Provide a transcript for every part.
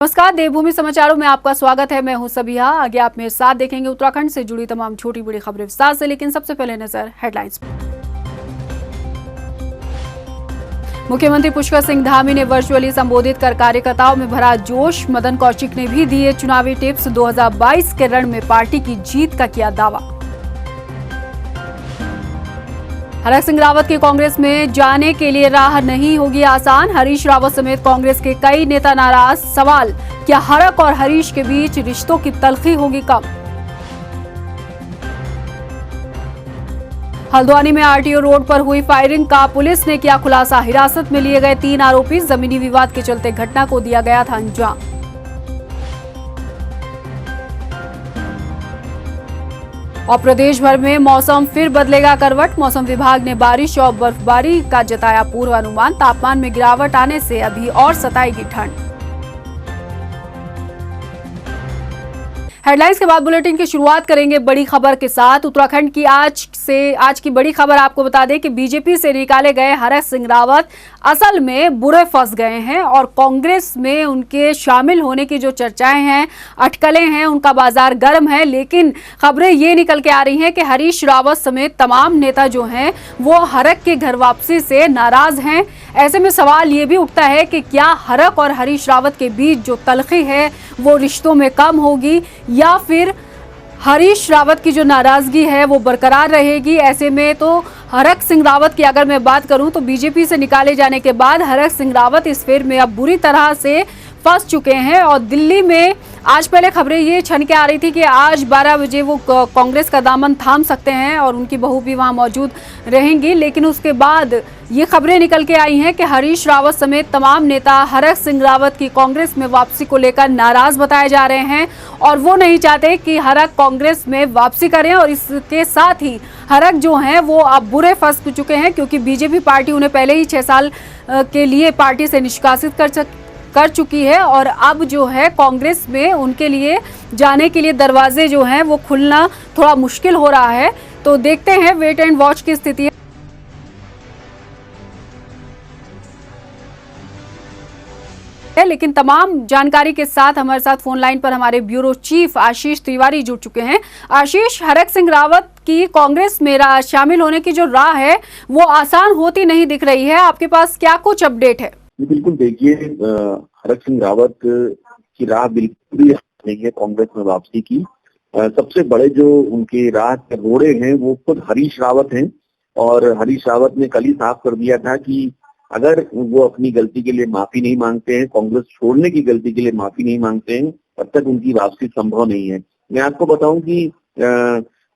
नमस्कार, देवभूमि समाचारों में आपका स्वागत है। मैं हूं सबिहा। आगे आप मेरे साथ देखेंगे उत्तराखंड से जुड़ी तमाम छोटी बड़ी खबरें विस्तार से, लेकिन सबसे पहले नजर हेडलाइंस पर। मुख्यमंत्री पुष्कर सिंह धामी ने वर्चुअली संबोधित कर कार्यकर्ताओं में भरा जोश। मदन कौशिक ने भी दिए चुनावी टिप्स। 2022 के रण में पार्टी की जीत का किया दावा। हरक सिंह रावत के कांग्रेस में जाने के लिए राह नहीं होगी आसान। हरीश रावत समेत कांग्रेस के कई नेता नाराज। सवाल, क्या हरक और हरीश के बीच रिश्तों की तलखी होगी कम? हल्द्वानी में आरटीओ रोड पर हुई फायरिंग का पुलिस ने किया खुलासा। हिरासत में लिए गए 3 आरोपी। जमीनी विवाद के चलते घटना को दिया गया था अंजाम। और प्रदेश भर में मौसम फिर बदलेगा करवट। मौसम विभाग ने बारिश और बर्फबारी का जताया पूर्वानुमान। तापमान में गिरावट आने से अभी और सताएगी ठंड। हेडलाइंस के बाद बुलेटिन की शुरुआत करेंगे बड़ी खबर के साथ। उत्तराखंड की आज की बड़ी खबर आपको बता दें कि बीजेपी से निकाले गए हरक सिंह रावत असल में बुरे फंस गए हैं और कांग्रेस में उनके शामिल होने की जो चर्चाएं हैं, अटकलें हैं, उनका बाजार गर्म है। लेकिन खबरें ये निकल के आ रही हैं कि हरीश रावत समेत तमाम नेता जो हैं वो हरक के घर वापसी से नाराज हैं। ऐसे में सवाल ये भी उठता है कि क्या हरक और हरीश रावत के बीच जो तलखी है वो रिश्तों में कम होगी या फिर हरीश रावत की जो नाराजगी है वो बरकरार रहेगी। ऐसे में तो हरक सिंह रावत की अगर मैं बात करूं तो बीजेपी से निकाले जाने के बाद हरक सिंह रावत इस फेर में अब बुरी तरह से फंस चुके हैं। और दिल्ली में आज पहले खबरें ये छन के आ रही थी कि आज 12 बजे वो कांग्रेस का दामन थाम सकते हैं और उनकी बहू भी वहां मौजूद रहेंगी। लेकिन उसके बाद ये खबरें निकल के आई हैं कि हरीश रावत समेत तमाम नेता हरक सिंह रावत की कांग्रेस में वापसी को लेकर नाराज बताए जा रहे हैं और वो नहीं चाहते कि हरक कांग्रेस में वापसी करें। और इसके साथ ही हरक जो हैं वो अब बुरे फंस चुके हैं क्योंकि बीजेपी पार्टी उन्हें पहले ही 6 साल के लिए पार्टी से निष्कासित कर चुकी है और अब जो है कांग्रेस में उनके लिए जाने के लिए दरवाजे जो हैं वो खुलना थोड़ा मुश्किल हो रहा है। तो देखते हैं, वेट एंड वॉच की स्थिति है। लेकिन तमाम जानकारी के साथ हमारे साथ फोन लाइन पर हमारे ब्यूरो चीफ आशीष तिवारी जुड़ चुके हैं। आशीष, हरक सिंह रावत की कांग्रेस में शामिल होने की जो राह है वो आसान होती नहीं दिख रही है। आपके पास क्या कुछ अपडेट है? बिल्कुल, देखिए, हरक सिंह रावत की राह बिल्कुल भी नहीं है कांग्रेस में वापसी की। सबसे बड़े जो उनके राह के रोड़े हैं वो खुद हरीश रावत हैं और हरीश रावत ने कल ही साफ कर दिया था कि अगर वो अपनी गलती के लिए माफी नहीं मांगते हैं, कांग्रेस छोड़ने की गलती के लिए माफी नहीं मांगते हैं, तब तक उनकी वापसी संभव नहीं है। मैं आपको बताऊं कि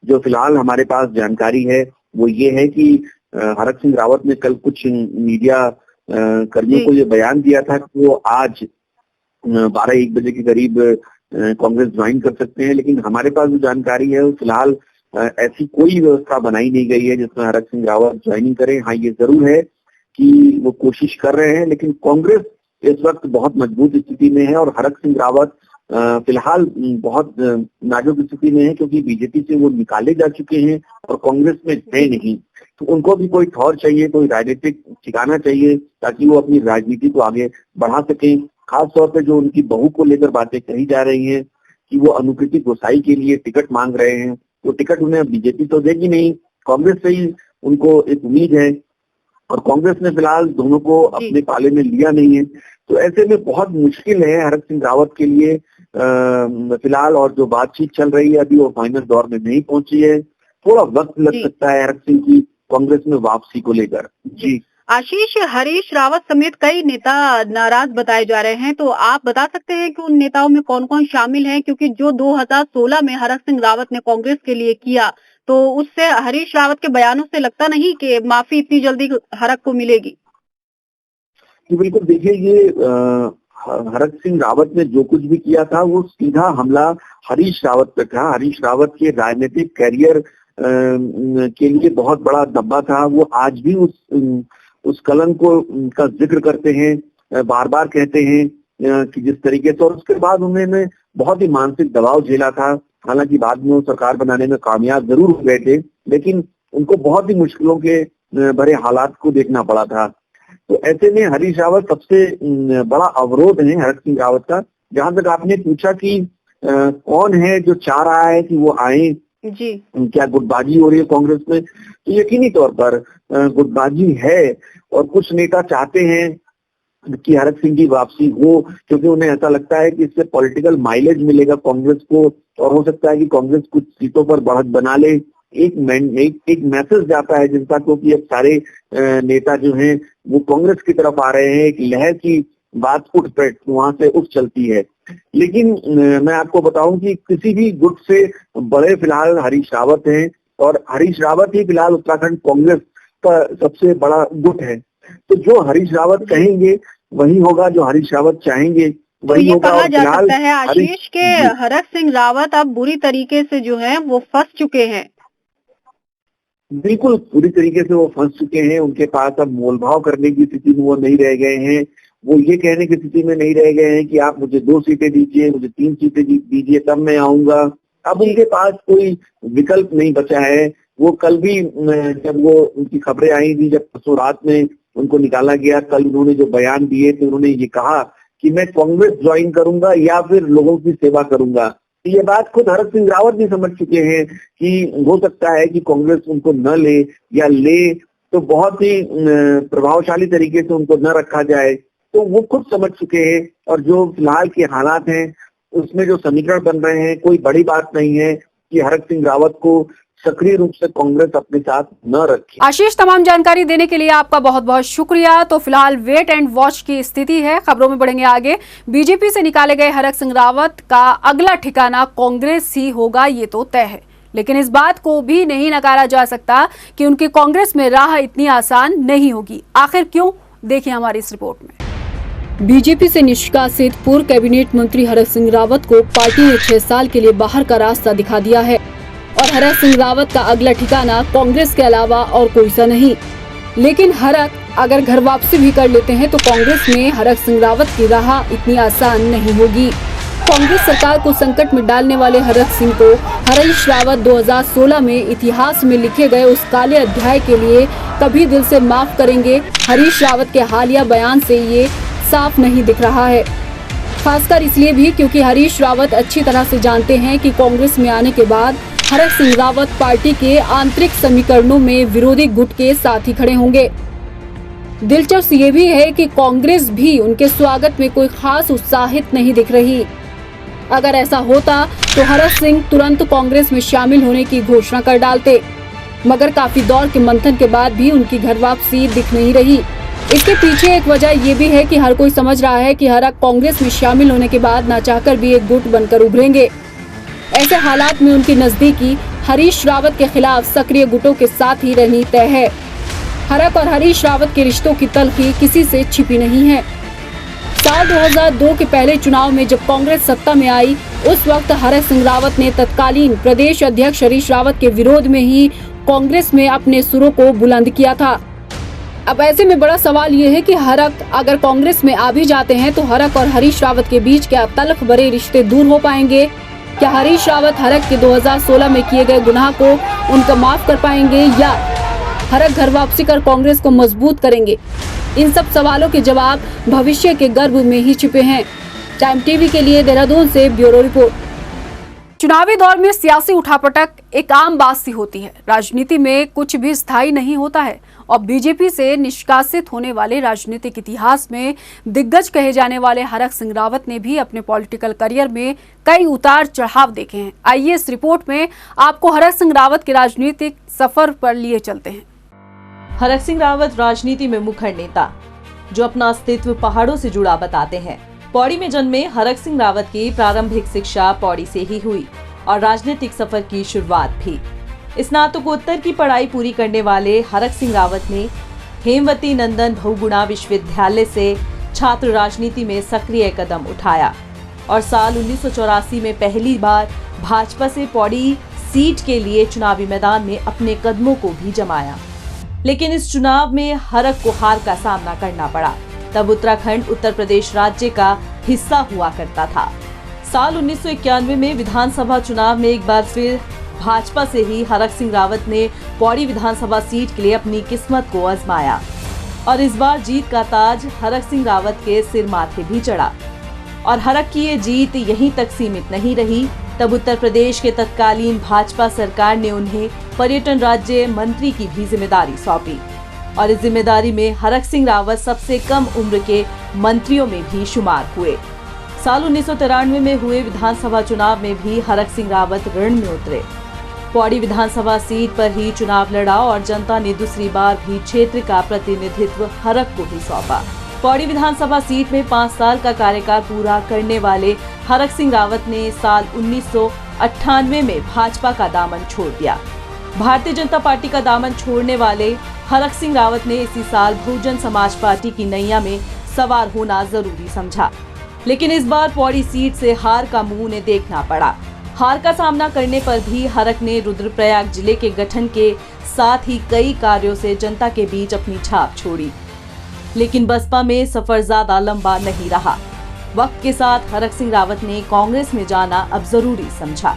जो फिलहाल हमारे पास जानकारी है वो ये है कि हरक सिंह रावत ने कल कुछ मीडिया कर्मियों को ये बयान दिया था कि वो आज 12-1 बजे के करीब कांग्रेस ज्वाइन कर सकते हैं। लेकिन हमारे पास जो जानकारी है वो फिलहाल ऐसी कोई व्यवस्था बनाई नहीं गई है जिसमें हरक सिंह रावत ज्वाइनिंग करें। हाँ, ये जरूर है कि वो कोशिश कर रहे हैं, लेकिन कांग्रेस इस वक्त बहुत मजबूत स्थिति में है और हरक सिंह रावत फिलहाल बहुत नाजुक स्थिति में है क्योंकि बीजेपी से वो निकाले जा चुके हैं और कांग्रेस में है नहीं। तो उनको भी कोई ठौर चाहिए, कोई राजनीतिक ठिकाना चाहिए ताकि वो अपनी राजनीति को आगे बढ़ा सकें। खास तौर पे जो उनकी बहू को लेकर बातें कही जा रही हैं कि वो अनुकृति गोसाई के लिए टिकट मांग रहे हैं, तो टिकट उन्हें बीजेपी तो देगी नहीं, कांग्रेस से ही उनको एक उम्मीद है और कांग्रेस ने फिलहाल दोनों को अपने पाले में लिया नहीं है। तो ऐसे में बहुत मुश्किल है हरक सिंह रावत के लिए फिलहाल। और जो बातचीत चल रही है अभी वो फाइनल दौर में नहीं पहुंची है। थोड़ा वक्त लग सकता है हरक सिंह की कांग्रेस में वापसी को लेकर। जी आशीष, हरीश रावत समेत कई नेता नाराज बताए जा रहे हैं, तो आप बता सकते हैं कि उन नेताओं में कौन कौन शामिल हैं? क्योंकि जो 2016 में हरक सिंह रावत ने कांग्रेस के लिए किया तो उससे हरीश रावत के बयानों से लगता नहीं कि माफी इतनी जल्दी हरक को मिलेगी। बिल्कुल, देखिए, ये हरक सिंह रावत ने जो कुछ भी किया था वो सीधा हमला हरीश रावत पे था। हरीश रावत के राजनीतिक कैरियर के लिए बहुत बड़ा दब्बा था। वो आज भी उस कलंक को का जिक्र करते हैं, बार बार कहते हैं कि जिस तरीके से, और उसके बाद उन्होंने बहुत ही मानसिक दबाव झेला था। हालांकि बाद में वो सरकार बनाने में कामयाब जरूर हो गए थे, लेकिन उनको बहुत ही मुश्किलों के भरे हालात को देखना पड़ा था। तो ऐसे में हरीश रावत सबसे बड़ा अवरोध है हरक सिंह रावत का, जहां तक आपने पूछा कि कौन है जो चाह रहा है कि वो आए, जी, क्या गुटबाजी हो रही है कांग्रेस में, तो यकीनी तौर पर गुटबाजी है और कुछ नेता चाहते हैं कि हरक सिंह की वापसी हो, क्योंकि उन्हें ऐसा लगता है कि इससे पॉलिटिकल माइलेज मिलेगा कांग्रेस को और हो सकता है कि कांग्रेस कुछ सीटों पर बढ़त बना ले। एक मैसेज जाता है जिनका, क्योंकि अब सारे नेता जो हैं वो कांग्रेस की तरफ आ रहे हैं, एक लहर की बात वहां से उठ चलती है। लेकिन मैं आपको बताऊं कि किसी भी गुट से बड़े फिलहाल हरीश रावत हैं और हरीश रावत ही फिलहाल उत्तराखंड कांग्रेस का सबसे बड़ा गुट है। तो जो हरीश रावत कहेंगे वही होगा, जो हरीश रावत चाहेंगे तो वही ये होगा। कहा और जा फिलहाल सकता है आशीष के हरक सिंह रावत अब बुरी तरीके से जो है वो फंस चुके हैं। बिल्कुल पूरी तरीके से वो फंस चुके हैं। उनके पास अब मोलभाव करने की स्थिति में वो नहीं रह गए हैं। वो ये कहने की स्थिति में नहीं रह गए हैं कि आप मुझे 2 सीटें दीजिए, मुझे 3 सीटें दीजिए तब मैं आऊंगा। अब उनके पास कोई विकल्प नहीं बचा है। वो कल भी जब वो उनकी खबरें आई थी, जब परसों रात में उनको निकाला गया, कल उन्होंने जो बयान दिए थे उन्होंने ये कहा कि मैं कांग्रेस ज्वाइन करूंगा या फिर लोगों की सेवा करूंगा। ये बात खुद हरक सिंह रावत भी समझ चुके हैं कि हो सकता है कि कांग्रेस उनको न ले, या ले तो बहुत ही प्रभावशाली तरीके से उनको न रखा जाए। तो वो खुद समझ चुके हैं और जो फिलहाल के हालात हैं उसमें जो समीकरण बन रहे हैं, कोई बड़ी बात नहीं है कि हरक सिंह रावत को सक्रिय रूप से कांग्रेस अपने साथ न रखे। आशीष, तमाम जानकारी देने के लिए आपका बहुत बहुत शुक्रिया। तो फिलहाल वेट एंड वॉच की स्थिति है, खबरों में बढ़ेंगे आगे। बीजेपी से निकाले गए हरक सिंह रावत का अगला ठिकाना कांग्रेस ही होगा, ये तो तय है। लेकिन इस बात को भी नहीं नकारा जा सकता कि उनकी कांग्रेस में राह इतनी आसान नहीं होगी। आखिर क्यों, देखिए हमारी इस रिपोर्ट में। बीजेपी से निष्कासित पूर्व कैबिनेट मंत्री हरक सिंह रावत को पार्टी ने 6 साल के लिए बाहर का रास्ता दिखा दिया है और हरक सिंह रावत का अगला ठिकाना कांग्रेस के अलावा और कोई सा नहीं। लेकिन हरक अगर घर वापसी भी कर लेते हैं तो कांग्रेस में हरक सिंह रावत की राह इतनी आसान नहीं होगी। कांग्रेस सरकार को संकट में डालने वाले हरक सिंह को हरीश रावत 2016 में इतिहास में लिखे गए उस काले अध्याय के लिए कभी दिल से माफ करेंगे, हरीश रावत के हालिया बयान से ये साफ नहीं दिख रहा है। खासकर इसलिए भी क्योंकि हरीश रावत अच्छी तरह से जानते हैं कि कांग्रेस में आने के बाद हरक सिंह रावत पार्टी के आंतरिक समीकरणों में विरोधी गुट के साथ ही खड़े होंगे। दिलचस्प ये भी है कि कांग्रेस भी उनके स्वागत में कोई खास उत्साहित नहीं दिख रही। अगर ऐसा होता तो हरक सिंह तुरंत कांग्रेस में शामिल होने की घोषणा कर डालते, मगर काफी दौर के मंथन के बाद भी उनकी घर वापसी दिख नहीं रही। इसके पीछे एक वजह ये भी है कि हर कोई समझ रहा है कि हरक कांग्रेस में शामिल होने के बाद ना चाहकर भी एक गुट बनकर उभरेंगे। ऐसे हालात में उनकी नजदीकी हरीश रावत के खिलाफ सक्रिय गुटों के साथ ही रहनी तय है। हरक और हरीश रावत के रिश्तों की तलखी किसी से छिपी नहीं है। साल 2002 के पहले चुनाव में जब कांग्रेस सत्ता में आई, उस वक्त हरक सिंह रावत ने तत्कालीन प्रदेश अध्यक्ष हरीश रावत के विरोध में ही कांग्रेस में अपने सुरों को बुलंद किया था। अब ऐसे में बड़ा सवाल ये है कि हरक अगर कांग्रेस में आ भी जाते हैं तो हरक और हरीश रावत के बीच क्या तल्ख भरे रिश्ते दूर हो पाएंगे? क्या हरीश रावत हरक के 2016 में किए गए गुनाह को उनका माफ कर पाएंगे या हरक घर वापसी कर कांग्रेस को मजबूत करेंगे? इन सब सवालों के जवाब भविष्य के गर्भ में ही छिपे हैं। टाइम टीवी के लिए देहरादून से ब्यूरो रिपोर्ट। चुनावी दौर में सियासी उठापटक एक आम बात सी होती है। राजनीति में कुछ भी स्थायी नहीं होता है और बीजेपी से निष्कासित होने वाले राजनीतिक इतिहास में दिग्गज कहे जाने वाले हरक सिंह रावत ने भी अपने पॉलिटिकल करियर में कई उतार चढ़ाव देखे हैं। आइए इस रिपोर्ट में आपको हरक सिंह रावत के राजनीतिक सफर पर लिए चलते हैं। हरक सिंह रावत राजनीति में मुखर नेता जो अपना अस्तित्व पहाड़ों से जुड़ा बताते हैं। पौड़ी में जन्मे हरक सिंह रावत की प्रारंभिक शिक्षा पौड़ी से ही हुई और राजनीतिक सफर की शुरुआत भी। स्नातकोत्तर की पढ़ाई पूरी करने वाले हरक सिंह रावत ने हेमवती नंदन बहुगुणा विश्वविद्यालय से छात्र राजनीति में सक्रिय कदम उठाया और साल 1984 में पहली बार भाजपा से पौड़ी सीट के लिए चुनावी मैदान में अपने कदमों को भी जमाया। लेकिन इस चुनाव में हरक को हार का सामना करना पड़ा। तब उत्तराखंड उत्तर प्रदेश राज्य का हिस्सा हुआ करता था। साल 1991 में विधानसभा चुनाव में एक बार फिर भाजपा से ही हरक सिंह रावत ने पौड़ी विधानसभा सीट के लिए अपनी किस्मत को आजमाया और इस बार जीत का ताज हरक सिंह रावत के सिर माथे भी चढ़ा। और हरक की ये जीत यहीं तक सीमित नहीं रही। तब उत्तर प्रदेश के तत्कालीन भाजपा सरकार ने उन्हें पर्यटन राज्य मंत्री की भी जिम्मेदारी सौंपी और इस जिम्मेदारी में हरक सिंह रावत सबसे कम उम्र के मंत्रियों में भी शुमार हुए। साल 1993 में हुए विधानसभा चुनाव में भी हरक सिंह रावत रण में उतरे। पौड़ी विधानसभा सीट पर ही चुनाव लड़ा और जनता ने दूसरी बार भी क्षेत्र का प्रतिनिधित्व हरक को ही सौंपा। पौड़ी विधानसभा सीट में 5 साल का कार्यकाल पूरा करने वाले हरक सिंह रावत ने साल 1998 में भाजपा का दामन छोड़ दिया। भारतीय जनता पार्टी का दामन छोड़ने वाले हरक सिंह रावत ने इसी साल बहुजन समाज पार्टी की नैया में सवार होना जरूरी समझा, लेकिन इस बार पौड़ी सीट से हार का मुंह उन्हें देखना पड़ा। हार का सामना करने पर भी हरक ने रुद्रप्रयाग जिले के गठन के साथ ही कई कार्यों से जनता के बीच अपनी छाप छोड़ी, लेकिन बसपा में सफर ज्यादा लंबा नहीं रहा। वक्त के साथ हरक सिंह रावत ने कांग्रेस में जाना अब जरूरी समझा।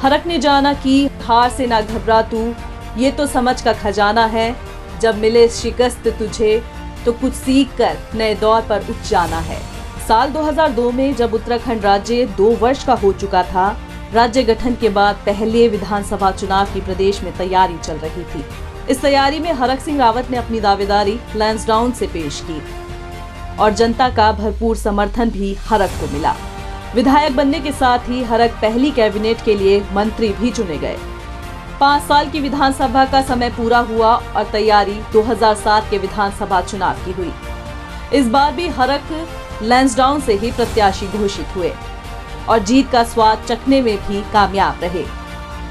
हरक ने जाना कि हार से ना घबरा तू, ये तो समझ का खजाना है। जब मिले शिकस्त तुझे तो कुछ सीख कर नए दौर पर उठ जाना है। साल 2002 में जब उत्तराखंड राज्य 2 वर्ष का हो चुका था, राज्य गठन के बाद पहले विधानसभा चुनाव की प्रदेश में तैयारी चल रही थी। इस तैयारी में हरक सिंह रावत ने अपनी दावेदारी लैंसडाउन से पेश की और जनता का भरपूर समर्थन भी हरक को मिला। विधायक बनने के साथ ही हरक पहली कैबिनेट के लिए मंत्री भी चुने गए। 5 साल की विधानसभा का समय पूरा हुआ और तैयारी 2007 के विधानसभा चुनाव की हुई। इस बार भी हरक लैंसडाउन से ही प्रत्याशी घोषित हुए और जीत का स्वाद चखने में भी कामयाब रहे।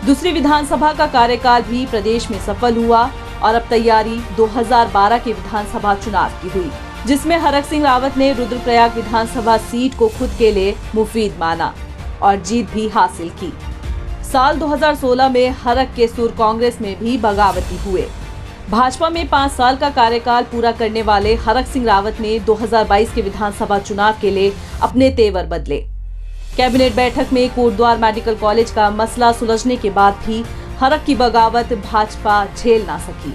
दूसरी विधानसभा का कार्यकाल भी प्रदेश में सफल हुआ और अब तैयारी 2012 के विधानसभा चुनाव की हुई, जिसमें हरक सिंह रावत ने रुद्रप्रयाग विधानसभा सीट को खुद के लिए मुफीद माना और जीत भी हासिल की। साल 2016 में हरक के सुर कांग्रेस में भी बगावती हुए। भाजपा में 5 साल का कार्यकाल पूरा करने वाले हरक सिंह रावत ने 2022 के विधानसभा चुनाव के लिए अपने तेवर बदले। कैबिनेट बैठक में कोटद्वार मेडिकल कॉलेज का मसला सुलझने के बाद भी हरक की बगावत भाजपा झेल ना सकी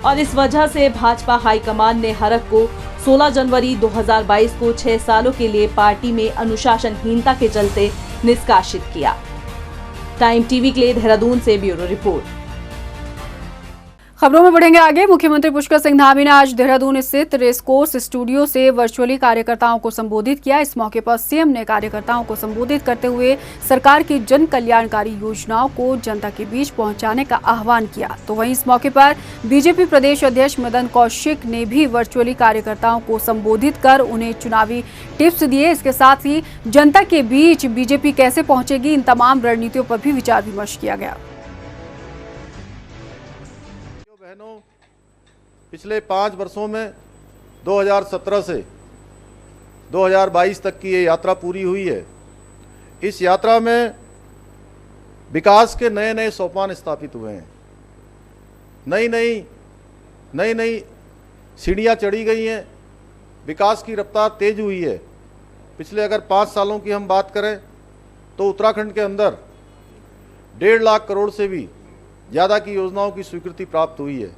और इस वजह से भाजपा हाईकमान ने हरक को 16 जनवरी 2022 को 6 सालों के लिए पार्टी में अनुशासनहीनता के चलते निष्कासित किया। टाइम टीवी के लिए देहरादून से ब्यूरो रिपोर्ट। खबरों में बढ़ेंगे आगे। मुख्यमंत्री पुष्कर सिंह धामी ने आज देहरादून स्थित रेसकोर्स स्टूडियो से वर्चुअली कार्यकर्ताओं को संबोधित किया। इस मौके पर सीएम ने कार्यकर्ताओं को संबोधित करते हुए सरकार की जन कल्याणकारी योजनाओं को जनता के बीच पहुंचाने का आह्वान किया। तो वहीं इस मौके पर बीजेपी प्रदेश अध्यक्ष मदन कौशिक ने भी वर्चुअली कार्यकर्ताओं को संबोधित कर उन्हें चुनावी टिप्स दिए। इसके साथ ही जनता के बीच बीजेपी कैसे पहुंचेगी, इन तमाम रणनीतियों पर भी विचार विमर्श किया गया। बहनों, पिछले 5 वर्षों में 2017 से 2022 तक की ये यात्रा पूरी हुई है। इस यात्रा में विकास के नए नए सोपान स्थापित हुए हैं। नई नई सीढ़ियाँ चढ़ी गई हैं। विकास की रफ्तार तेज हुई है। पिछले अगर 5 सालों की हम बात करें तो उत्तराखंड के अंदर 1.5 लाख करोड़ से भी ज़्यादा की योजनाओं की स्वीकृति प्राप्त हुई है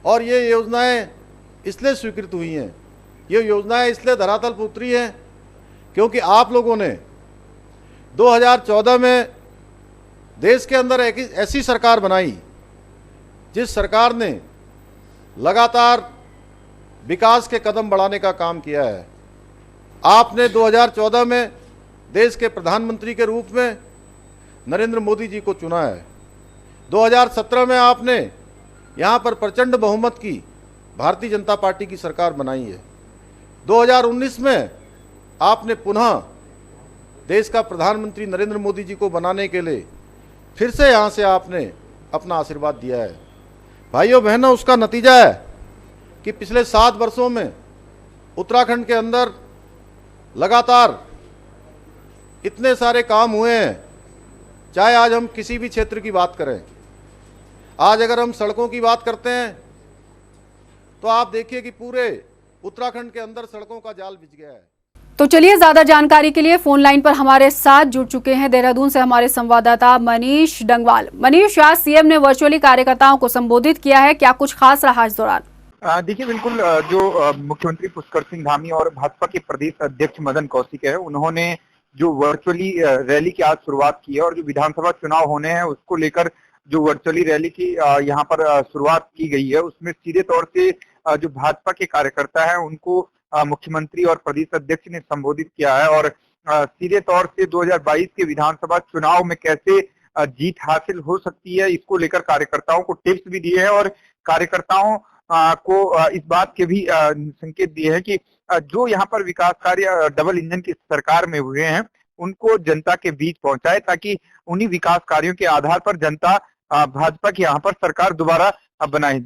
और ये योजनाएं इसलिए स्वीकृत हुई हैं, ये योजनाएं इसलिए धरातल पर उतरी हैं क्योंकि आप लोगों ने 2014 में देश के अंदर एक ऐसी सरकार बनाई जिस सरकार ने लगातार विकास के कदम बढ़ाने का काम किया है। आपने 2014 में देश के प्रधानमंत्री के रूप में नरेंद्र मोदी जी को चुना है। 2017 में आपने यहाँ पर प्रचंड बहुमत की भारतीय जनता पार्टी की सरकार बनाई है। 2019 में आपने पुनः देश का प्रधानमंत्री नरेंद्र मोदी जी को बनाने के लिए फिर से यहाँ से आपने अपना आशीर्वाद दिया है। भाइयों बहनों, उसका नतीजा है कि पिछले 7 वर्षों में उत्तराखंड के अंदर लगातार इतने सारे काम हुए हैं। चाहे आज हम किसी भी क्षेत्र की बात करें, आज अगर हम सड़कों की बात करते हैं तो आप देखिए कि पूरे उत्तराखंड के अंदर सड़कों का जाल बिछ गया है। तो चलिए, ज्यादा जानकारी के लिए फोन लाइन पर हमारे साथ जुड़ चुके हैं देहरादून से हमारे संवाददाता मनीष डंगवाल। मनीष, आज सीएम ने वर्चुअली कार्यकर्ताओं को संबोधित किया है, क्या कुछ खास रहा इस दौरान? देखिए बिल्कुल जो मुख्यमंत्री पुष्कर सिंह धामी और भाजपा के प्रदेश अध्यक्ष मदन कौशिक है, उन्होंने जो वर्चुअली रैली की आज शुरुआत की है और जो विधानसभा चुनाव होने हैं उसको लेकर जो वर्चुअली रैली की यहाँ पर शुरुआत की गई है, उसमें सीधे तौर से जो भाजपा के कार्यकर्ता है उनको मुख्यमंत्री और प्रदेश अध्यक्ष ने संबोधित किया है और सीधे तौर से 2022 के विधानसभा चुनाव में कैसे जीत हासिल हो सकती है इसको लेकर कार्यकर्ताओं को टिप्स भी दिए हैं और कार्यकर्ताओं को इस बात के भी संकेत दिए हैं कि जो यहाँ पर विकास कार्य डबल इंजन की सरकार में हुए हैं उनको जनता के बीच पहुंचाए ताकि उन्हीं विकास कार्यों के आधार पर जनता भाजपा की यहाँ पर सरकार दोबारा बनाए।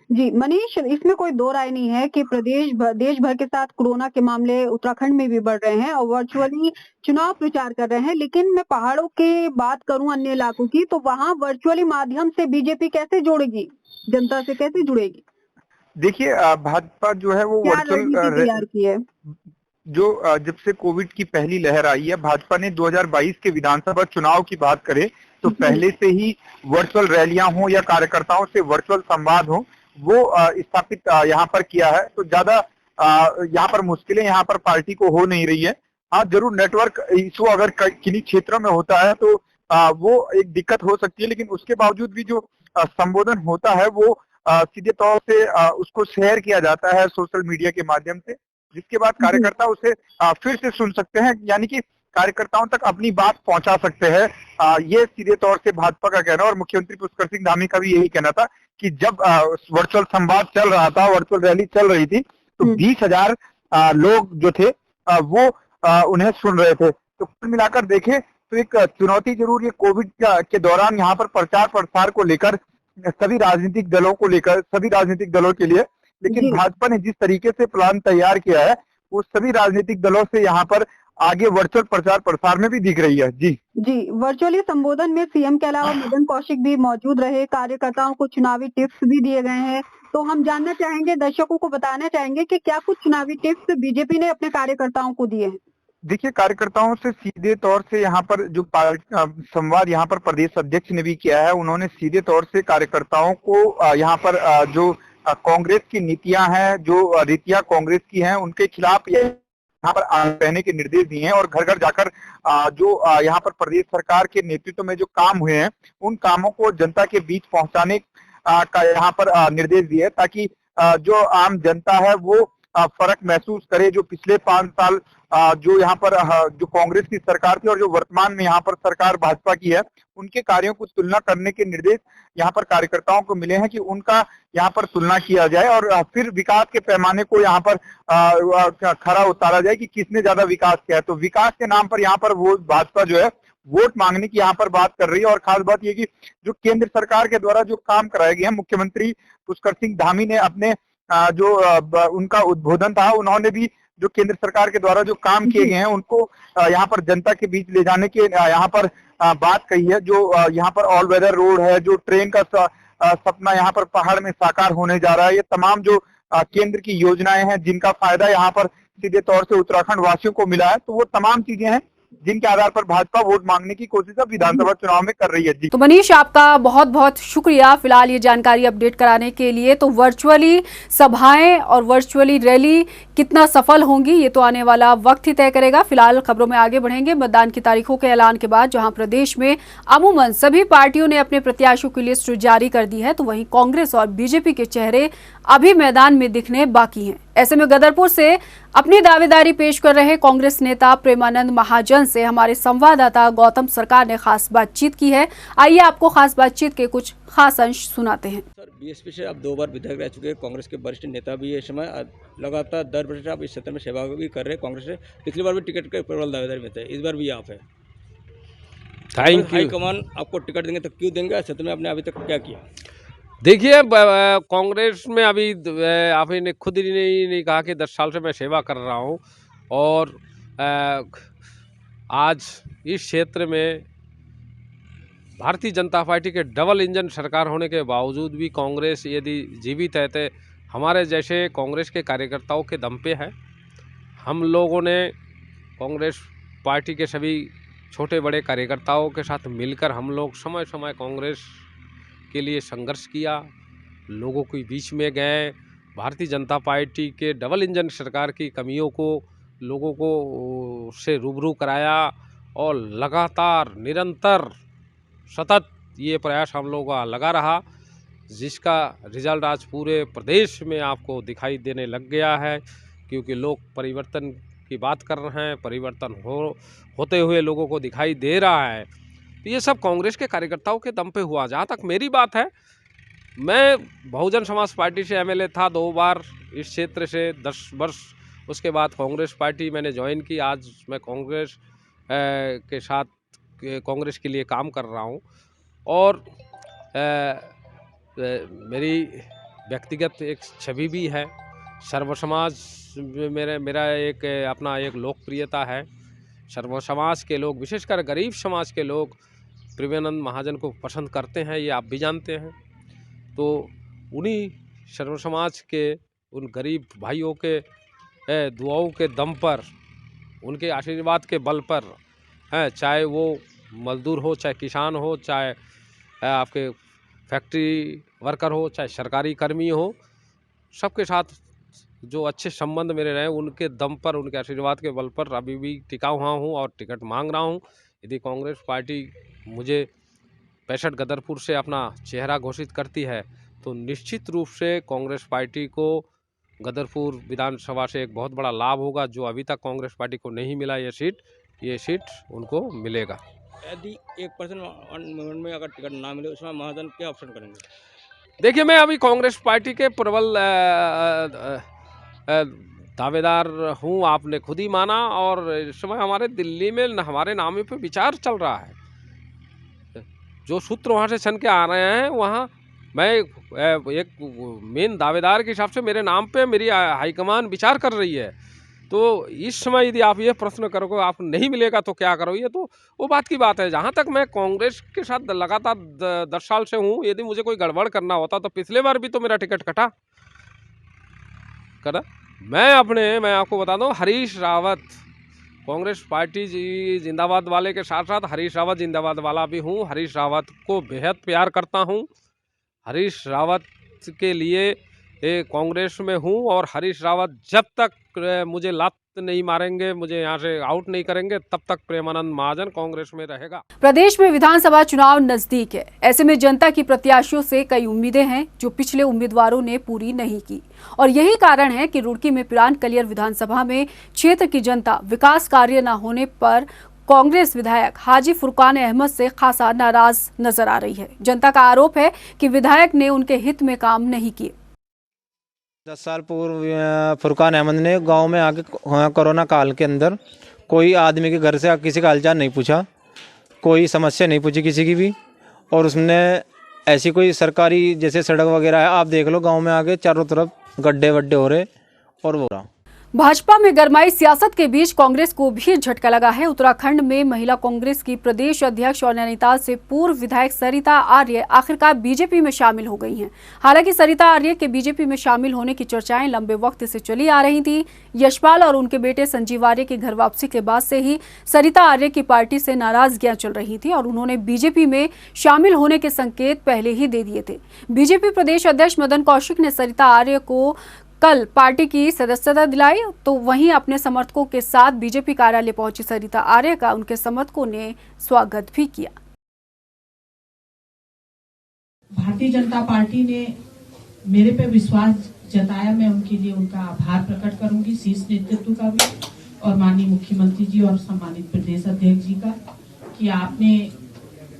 जी मनीष, इसमें कोई दो राय नहीं है कि देश भर के साथ कोरोना के मामले उत्तराखंड में भी बढ़ रहे हैं और वर्चुअली चुनाव प्रचार कर रहे हैं, लेकिन मैं पहाड़ों की बात करूं अन्य इलाकों की, तो वहां वर्चुअली माध्यम से बीजेपी कैसे जोड़ेगी, जनता से कैसे जुड़ेगी? देखिए भाजपा जो है वो वर्चुअल तैयार की है। जो जब से कोविड की पहली लहर आई है, भाजपा ने 2022 के विधानसभा चुनाव की बात करें तो पहले से ही वर्चुअल रैलियां हो या कार्यकर्ताओं से वर्चुअल संवाद हो वो स्थापित यहाँ पर किया है। तो ज्यादा यहाँ पर मुश्किलें यहाँ पर पार्टी को हो नहीं रही है। हाँ जरूर नेटवर्क इशू अगर किन्हीं क्षेत्रों में होता है तो वो एक दिक्कत हो सकती है, लेकिन उसके बावजूद भी जो संबोधन होता है वो सीधे तौर से उसको शेयर किया जाता है सोशल मीडिया के माध्यम से, जिसके बाद कार्यकर्ता उसे फिर से सुन सकते हैं, यानी कि कार्यकर्ताओं तक अपनी बात पहुंचा सकते हैं। ये सीधे तौर से भाजपा का कहना और मुख्यमंत्री पुष्कर सिंह धामी का भी यही कहना था कि जब वर्चुअल संवाद चल रहा था, वर्चुअल रैली चल रही थी तो 20,000 लोग जो थे वो उन्हें सुन रहे थे। तो कुल मिलाकर देखें तो एक चुनौती जरूर ये कोविड के दौरान यहाँ पर प्रचार प्रसार को लेकर सभी राजनीतिक दलों के लिए, लेकिन भाजपा ने जिस तरीके से प्लान तैयार किया है वो सभी राजनीतिक दलों से यहाँ पर आगे वर्चुअल प्रचार प्रसार में भी दिख रही है। जी वर्चुअली संबोधन में सीएम के अलावा मदन कौशिक भी मौजूद रहे, कार्यकर्ताओं को चुनावी टिप्स भी दिए गए हैं। तो हम जानना चाहेंगे, दर्शकों को बताना चाहेंगे कि क्या कुछ चुनावी टिप्स बीजेपी ने अपने कार्यकर्ताओं को दिए हैं? देखिए कार्यकर्ताओं से सीधे तौर से यहाँ पर जो संवाद यहाँ पर प्रदेश अध्यक्ष ने भी किया है, उन्होंने सीधे तौर से कार्यकर्ताओं को यहाँ पर जो कांग्रेस की नीतियां हैं, जो रीतियां कांग्रेस की हैं, उनके खिलाफ यहाँ पर रहने के निर्देश दिए हैं और घर घर जाकर जो यहाँ पर प्रदेश सरकार के नेतृत्व में जो काम हुए हैं उन कामों को जनता के बीच पहुंचाने का यहाँ पर निर्देश दिए हैं, ताकि जो आम जनता है वो फर्क महसूस करे। जो पिछले 5 साल जो यहाँ पर जो कांग्रेस की सरकार थी और जो वर्तमान में यहाँ पर सरकार भाजपा की है, उनके कार्यों को तुलना करने के निर्देश यहाँ पर कार्यकर्ताओं को मिले हैं कि उनका यहाँ पर तुलना किया जाए और फिर विकास के पैमाने को यहाँ पर खरा उतारा जाए कि किसने ज्यादा विकास किया है। तो विकास के नाम पर यहाँ पर वो भाजपा जो है वोट मांगने की यहाँ पर बात कर रही है। और खास बात ये कि जो केंद्र सरकार के द्वारा जो काम कराए गए हैं, मुख्यमंत्री पुष्कर सिंह धामी ने अपने जो उनका उद्बोधन था, उन्होंने भी जो केंद्र सरकार के द्वारा जो काम किए गए हैं उनको यहाँ पर जनता के बीच ले जाने के यहाँ पर बात कही है। जो यहाँ पर ऑल वेदर रोड है, जो ट्रेन का सपना यहाँ पर पहाड़ में साकार होने जा रहा है, ये तमाम जो केंद्र की योजनाएं हैं जिनका फायदा यहाँ पर सीधे तौर से उत्तराखंड वासियों को मिला है, तो वो तमाम चीजें हैं जिनके आधार पर भाजपा वोट मांगने की कोशिश अब विधानसभा चुनाव में कर रही है। जी तो मनीष, आपका बहुत बहुत शुक्रिया फिलहाल ये जानकारी अपडेट कराने के लिए। तो वर्चुअली सभाएं और वर्चुअली रैली कितना सफल होंगी ये तो आने वाला वक्त ही तय करेगा। फिलहाल खबरों में आगे बढ़ेंगे। मतदान की तारीखों के ऐलान के बाद जहां प्रदेश में अमूमन सभी पार्टियों ने अपने प्रत्याशियों की लिस्ट जारी कर दी है, तो वहीं कांग्रेस और बीजेपी के चेहरे अभी मैदान में दिखने बाकी हैं। ऐसे में गदरपुर से अपनी दावेदारी पेश कर रहे कांग्रेस नेता प्रेमानंद महाजन से हमारे संवाददाता गौतम सरकार ने खास बातचीत की है। आइए आपको खास बातचीत के कुछ खास अंश सुनाते हैं। सर, बीएसपी से अब 2 बार विधायक रह चुके हैं, कांग्रेस के वरिष्ठ नेता भी इस समय लगातार 10 वर्ष से आप इस क्षेत्र में सेवा भी कर रहे हैं। कांग्रेस से पिछली बार भी टिकट के प्रबल दावेदारी में थे, इस बार भी आप है। Thank you. हाईकमान आपको टिकट देंगे तो क्यों देंगे, क्षेत्र में आपने अभी तक क्या किया? देखिए कांग्रेस में अभी आपने खुद ही नहीं कहा कि 10 साल से मैं सेवा कर रहा हूं और आज इस क्षेत्र में भारतीय जनता पार्टी के डबल इंजन सरकार होने के बावजूद भी कांग्रेस यदि जीवित है तो हमारे जैसे कांग्रेस के कार्यकर्ताओं के दम पे है। हम लोगों ने कांग्रेस पार्टी के सभी छोटे बड़े कार्यकर्ताओं के साथ मिलकर हम लोग समय समय कांग्रेस के लिए संघर्ष किया, लोगों के बीच में गए, भारतीय जनता पार्टी के डबल इंजन सरकार की कमियों को लोगों को से रूबरू कराया और लगातार निरंतर सतत ये प्रयास हम लोगों का लगा रहा, जिसका रिजल्ट आज पूरे प्रदेश में आपको दिखाई देने लग गया है। क्योंकि लोग परिवर्तन की बात कर रहे हैं, परिवर्तन होते हुए लोगों को दिखाई दे रहा है। तो ये सब कांग्रेस के कार्यकर्ताओं के दम पे हुआ। जहाँ तक मेरी बात है, मैं बहुजन समाज पार्टी से एमएलए था 2 बार इस क्षेत्र से 10 वर्ष। उसके बाद कांग्रेस पार्टी मैंने ज्वाइन की। आज मैं कांग्रेस के साथ कांग्रेस के लिए काम कर रहा हूँ और मेरी व्यक्तिगत एक छवि भी है। सर्व समाज मेरा एक अपना एक लोकप्रियता है। सर्व समाज के लोग, विशेषकर गरीब समाज के लोग प्रेमानंद महाजन को पसंद करते हैं, ये आप भी जानते हैं। तो उन्हीं सर्व समाज के उन गरीब भाइयों के दुआओं के दम पर, उनके आशीर्वाद के बल पर हैं, चाहे वो मजदूर हो, चाहे किसान हो, चाहे आपके फैक्ट्री वर्कर हो, चाहे सरकारी कर्मी हो, सबके साथ जो अच्छे संबंध मेरे रहे, उनके दम पर, उनके आशीर्वाद के बल पर अभी भी टिका हुआ हूँ और टिकट मांग रहा हूँ। यदि कांग्रेस पार्टी मुझे 65 गदरपुर से अपना चेहरा घोषित करती है तो निश्चित रूप से कांग्रेस पार्टी को गदरपुर विधानसभा से एक बहुत बड़ा लाभ होगा, जो अभी तक कांग्रेस पार्टी को नहीं मिला। ये सीट उनको मिलेगा। यदि 1% में अगर टिकट ना मिले, उसमें महाजन क्या ऑप्शन करेंगे? देखिए, मैं अभी कांग्रेस पार्टी के प्रबल दावेदार हूँ, आपने खुद ही माना। और इस समय हमारे दिल्ली में हमारे नाम पे विचार चल रहा है। जो सूत्र वहाँ से छन के आ रहे हैं, वहाँ मैं एक मेन दावेदार के हिसाब से मेरे नाम पे मेरी हाईकमान विचार कर रही है। तो इस समय यदि आप ये प्रश्न करोगे आप नहीं मिलेगा तो क्या करोगे, ये तो वो बात की बात है। जहाँ तक मैं कांग्रेस के साथ लगातार 10 साल से हूँ, यदि मुझे कोई गड़बड़ करना होता तो पिछले बार भी तो मेरा टिकट कटा। मैं आपको बता दूँ, हरीश रावत, कांग्रेस पार्टी जी जिंदाबाद वाले के साथ साथ हरीश रावत जिंदाबाद वाला भी हूँ। हरीश रावत को बेहद प्यार करता हूँ। हरीश रावत के लिए कांग्रेस में हूँ और हरीश रावत जब तक मुझे लात नहीं मारेंगे, मुझे यहाँ से आउट नहीं करेंगे, तब तक प्रेमानंद महाजन कांग्रेस में रहेगा। प्रदेश में विधानसभा चुनाव नजदीक है। ऐसे में जनता की प्रत्याशियों से कई उम्मीदें हैं जो पिछले उम्मीदवारों ने पूरी नहीं की, और यही कारण है कि रुड़की में पिरान कलियर विधानसभा में क्षेत्र की जनता विकास कार्य न होने पर कांग्रेस विधायक हाजी फुरकान अहमद से खासा नाराज नजर आ रही है। जनता का आरोप है कि विधायक ने उनके हित में काम नहीं किए। 10 साल पूर्व फुरकान अहमद ने गांव में आके कोरोना काल के अंदर कोई आदमी के घर से किसी का हालचाल नहीं पूछा, कोई समस्या नहीं पूछी किसी की भी। और उसने ऐसी कोई सरकारी जैसे सड़क वगैरह है, आप देख लो गांव में आके चारों तरफ गड्ढे वड्ढे हो रहे और वो रहा। भाजपा में गरमाई सियासत के बीच कांग्रेस को भी झटका लगा है। उत्तराखंड में महिला कांग्रेस की प्रदेश अध्यक्ष और नैनीताल से पूर्व विधायक सरिता आर्य आखिरकार बीजेपी में शामिल हो गई हैं। हालांकि सरिता आर्य के बीजेपी में शामिल होने की चर्चाएं लंबे वक्त से चली आ रही थी। यशपाल और उनके बेटे संजीव आर्य की घर वापसी के बाद से ही सरिता आर्य की पार्टी से नाराजगियां चल रही थी और उन्होंने बीजेपी में शामिल होने के संकेत पहले ही दे दिए थे। बीजेपी प्रदेश अध्यक्ष मदन कौशिक ने सरिता आर्य को कल पार्टी की सदस्यता दिलाई, तो वहीं अपने समर्थकों के साथ बीजेपी कार्यालय पहुंची सरिता आर्य का उनके समर्थकों ने स्वागत भी किया। भारतीय जनता पार्टी ने मेरे पे विश्वास जताया, मैं उनके लिए उनका आभार प्रकट करूंगी, शीर्ष नेतृत्व का भी और माननीय मुख्यमंत्री जी और सम्मानित प्रदेश अध्यक्ष जी का, कि आपने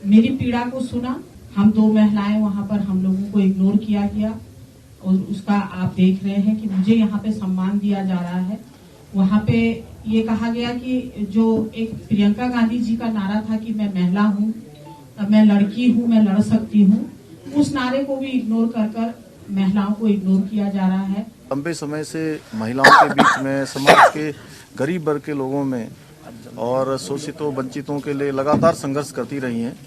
मेरी पीड़ा को सुना। हम 2 महिलाएं वहां पर हम लोगों को इग्नोर किया गया और उसका आप देख रहे हैं कि मुझे यहाँ पे सम्मान दिया जा रहा है। वहाँ पे ये कहा गया कि जो एक प्रियंका गांधी जी का नारा था कि मैं महिला हूँ, मैं लड़की हूँ, मैं लड़ सकती हूँ, उस नारे को भी इग्नोर कर महिलाओं को इग्नोर किया जा रहा है। लंबे समय से महिलाओं के बीच में, समाज के गरीब वर्ग के लोगों में और शोषितों वंचितों के लिए लगातार संघर्ष करती रही हैं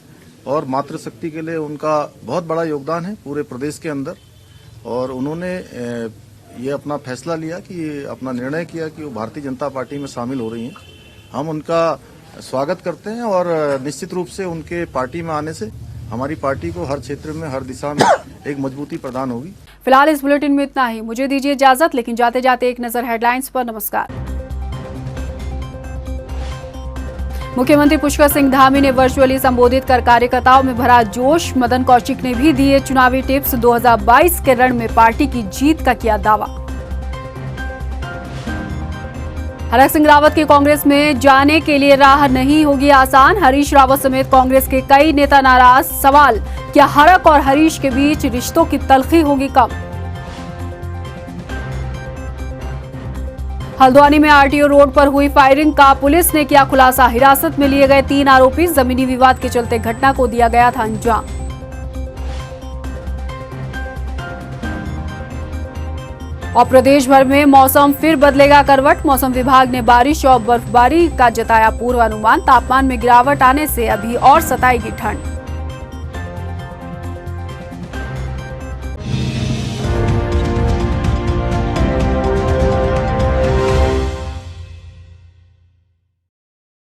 और मातृशक्ति के लिए उनका बहुत बड़ा योगदान है पूरे प्रदेश के अंदर। और उन्होंने ये अपना फैसला लिया कि अपना निर्णय किया कि वो भारतीय जनता पार्टी में शामिल हो रही हैं। हम उनका स्वागत करते हैं और निश्चित रूप से उनके पार्टी में आने से हमारी पार्टी को हर क्षेत्र में, हर दिशा में एक मजबूती प्रदान होगी। फिलहाल इस बुलेटिन में इतना ही। मुझे दीजिए इजाजत, लेकिन जाते जाते एक नजर हेडलाइंस पर। नमस्कार। मुख्यमंत्री पुष्कर सिंह धामी ने वर्चुअली संबोधित कर कार्यकर्ताओं में भरा जोश। मदन कौशिक ने भी दिए चुनावी टिप्स। 2022 के रण में पार्टी की जीत का किया दावा। हरक सिंह रावत की कांग्रेस में जाने के लिए राह नहीं होगी आसान। हरीश रावत समेत कांग्रेस के कई नेता नाराज। सवाल, क्या हरक और हरीश के बीच रिश्तों की तलखी होगी कम? हल्द्वानी में आरटीओ रोड पर हुई फायरिंग का पुलिस ने किया खुलासा। हिरासत में लिए गए 3 आरोपी। जमीनी विवाद के चलते घटना को दिया गया था अंजाम। और प्रदेश भर में मौसम फिर बदलेगा करवट। मौसम विभाग ने बारिश और बर्फबारी का जताया पूर्वानुमान। तापमान में गिरावट आने से अभी और सताएगी ठंड।